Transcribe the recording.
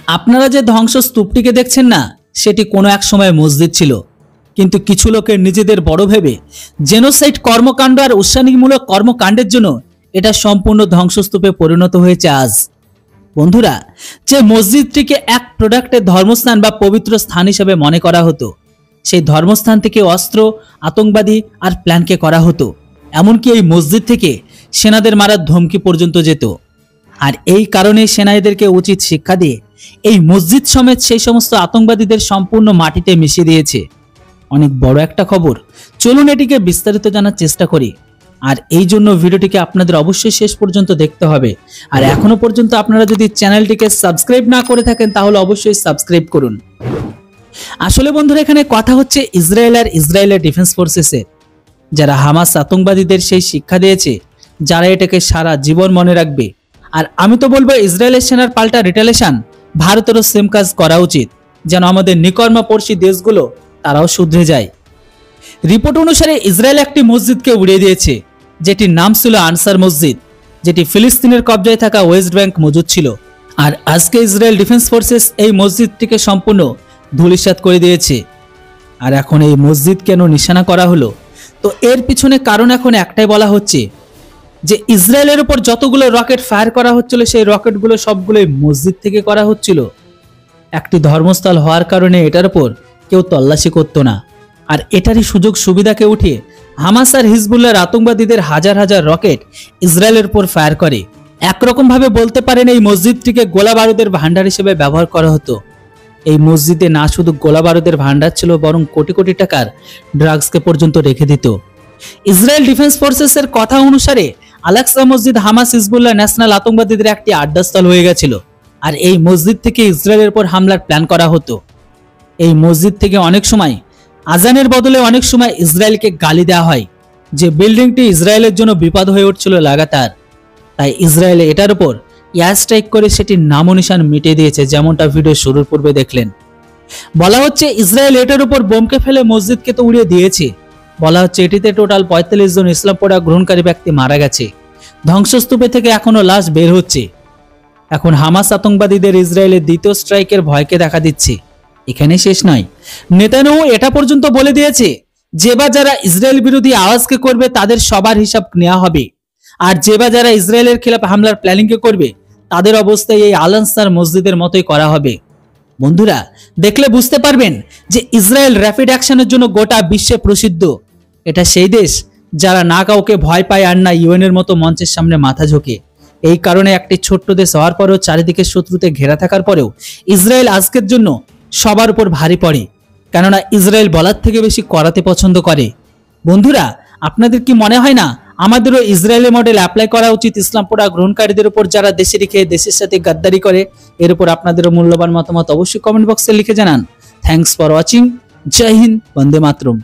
আপনারা যে ধ্বংসস্তূপটিকে দেখছেন না, সেটি কোনো এক সময় মসজিদ ছিল, কিন্তু কিছু লোকের নিজেদের বড় ভেবে জেনোসাইড কর্মকাণ্ড আর উস্কানিমূলক কর্মকাণ্ডের জন্য এটা সম্পূর্ণ ধ্বংসস্তূপে পরিণত হয়েছে আজ। বন্ধুরা, যে মসজিদটিকে এক প্রোডাক্টের ধর্মস্থান বা পবিত্র স্থান হিসেবে মনে করা হতো, সেই ধর্মস্থান থেকে অস্ত্র, আতঙ্কবাদী আর প্ল্যানকে করা হতো। এমনকি এই মসজিদ থেকে সেনাদের মারার ধমকি পর্যন্ত যেত। আর এই কারণে সেনা এদেরকে উচিত শিক্ষা দিয়ে এই মসজিদ সমেত সেই সমস্ত আতঙ্কবাদীদের সম্পূর্ণ মাটিতে মিশিয়ে দিয়েছে। অনেক বড় একটা খবর, চলুন এটিকে বিস্তারিত জানার চেষ্টা করি। আর এই জন্য ভিডিওটিকে আপনাদের অবশ্যই শেষ পর্যন্ত দেখতে হবে। আর এখনো পর্যন্ত আপনারা যদি চ্যানেলটিকে সাবস্ক্রাইব না করে থাকেন তাহলে অবশ্যই সাবস্ক্রাইব করুন। আসলে বন্ধুরা, এখানে কথা হচ্ছে ইসরায়েলের ডিফেন্স ফোর্সেসের, যারা হামাস আতঙ্কবাদীদের সেই শিক্ষা দিয়েছে, যারা এটাকে সারা জীবন মনে রাখবে। আর আমি তো বলবো, ইসরায়েলের সেনার পাল্টা রিটালিয়েশন ভারতেরও সেম কাজ করা উচিত, যেন আমাদের নিকর্মপড়শী দেশগুলো তারাও শুধরে যায়। রিপোর্ট অনুসারে ইসরায়েল একটি মসজিদকে উড়িয়ে দিয়েছে, যেটির নাম ছিল আনসার মসজিদ, যেটি ফিলিস্তিনের কবজায় থাকা ওয়েস্ট ব্যাংক মজুদ ছিল। আর আজকে ইসরায়েল ডিফেন্স ফোর্সেস এই মসজিদটিকে সম্পূর্ণ ধূলিসাৎ করে দিয়েছে। আর এখন এই মসজিদ কেন নিশানা করা হলো? তো এর পিছনে কারণ এখন একটাই বলা হচ্ছে, যে ইসরায়েলের উপর যতগুলো রকেট ফায়ার করা হচ্ছিল, সেই রকেটগুলো সবগুলোই মসজিদ থেকে করা হচ্ছিল। একটি ধর্মস্থল হওয়ার কারণে এটার উপর কেউ তল্লাশি করতো না। আর এটারই সুযোগ সুবিধাকে উঠিয়ে হামাস আর হিজবুল্লাহর আতঙ্কবাদীদের হাজার হাজার রকেট ইসরায়েলের উপর ফায়ার করে। একরকম ভাবে বলতে পারেন, এই মসজিদটিকে গোলা বারুদের ভান্ডার হিসেবে ব্যবহার করা হতো। এই মসজিদে না শুধু গোলা বারুদের ভান্ডার ছিল, বরং কোটি কোটি টাকার ড্রাগসকে পর্যন্ত রেখে দিত। ইসরায়েল ডিফেন্স ফোর্সেসের কথা অনুসারে আল-আকসা মসজিদ হামাস হিজবুল্লাহ ন্যাশনাল আতঙ্কবাদীদের একটি আড্ডাস্থল হয়ে গেছিল। আর এই মসজিদ থেকে ইসরায়েলের উপর হামলার প্ল্যান করা হতো। এই মসজিদ থেকে অনেক সময় আজানের বদলে অনেক সময় ইসরায়েলকে গালি দেওয়া হয়, যে বিল্ডিংটি ইসরায়েলের জন্য বিপদ হয়ে উঠছিল লাগাতার। তাই ইসরায়েল এটার উপর এয়ার স্ট্রাইক করে সেটির নাম নিশান মিটিয়ে দিয়েছে, যেমনটা ভিডিও শুরুর পূর্বে দেখলেন। বলা হচ্ছে ইসরায়েল এটার উপর বোমকে ফেলে মসজিদকে তো উড়িয়ে দিয়েছে। বলা হচ্ছে এটিতে টোটাল 45 জন ইসলাম পড়া গ্রহণকারী ব্যক্তি মারা গেছে। ধ্বংসস্তূপে থেকে এখনো লাশ বের হচ্ছে। এখন হামাস আতঙ্কবাদীদের ইসরায়েলের দ্বিতীয় স্ট্রাইকের ভয়কে দেখা দিচ্ছে। এখানে শেষ নয়, নেতানিয়াহু এটা পর্যন্ত বলে দিয়েছে যে বা যারা ইসরায়েল বিরোধী আওয়াজকে করবে তাদের সবার হিসাব নেওয়া হবে। আর যে বা যারা ইসরায়েলের খিলাফ হামলার প্ল্যানিংকে করবে তাদের অবস্থায় এই আল-আকসার মসজিদের মতোই করা হবে। বন্ধুরা, দেখলে বুঝতে পারবেন যে ইসরায়েল র্যাপিড অ্যাকশনের জন্য গোটা বিশ্বে প্রসিদ্ধ। এটা সেই দেশ যারা না কাউকে ভয় পায় আর না ইউএনের মতো মঞ্চের সামনে মাথা ঝোঁকে। এই কারণে একটি ছোট্ট দেশ হওয়ার পরেও, চারিদিকে শত্রুতে ঘেরা থাকার পরেও ইসরায়েল আজকের জন্য সবার উপর ভারী পড়ে, কেননা ইসরায়েল বলার থেকে বেশি করাতে পছন্দ করে। বন্ধুরা, আপনাদের কি মনে হয় না আমাদেরও ইসরায়েলের মডেল অ্যাপ্লাই করা উচিত ইসলাম পড়া গ্রহণকারীদের উপর, যারা দেশে রেখে দেশের সাথে গাদ্দারি করে? এর উপর আপনাদেরও মূল্যবান মতামত অবশ্যই কমেন্ট বক্সে লিখে জানান। Thanks for watching. জয় হিন্দ, বন্দে মাতরম।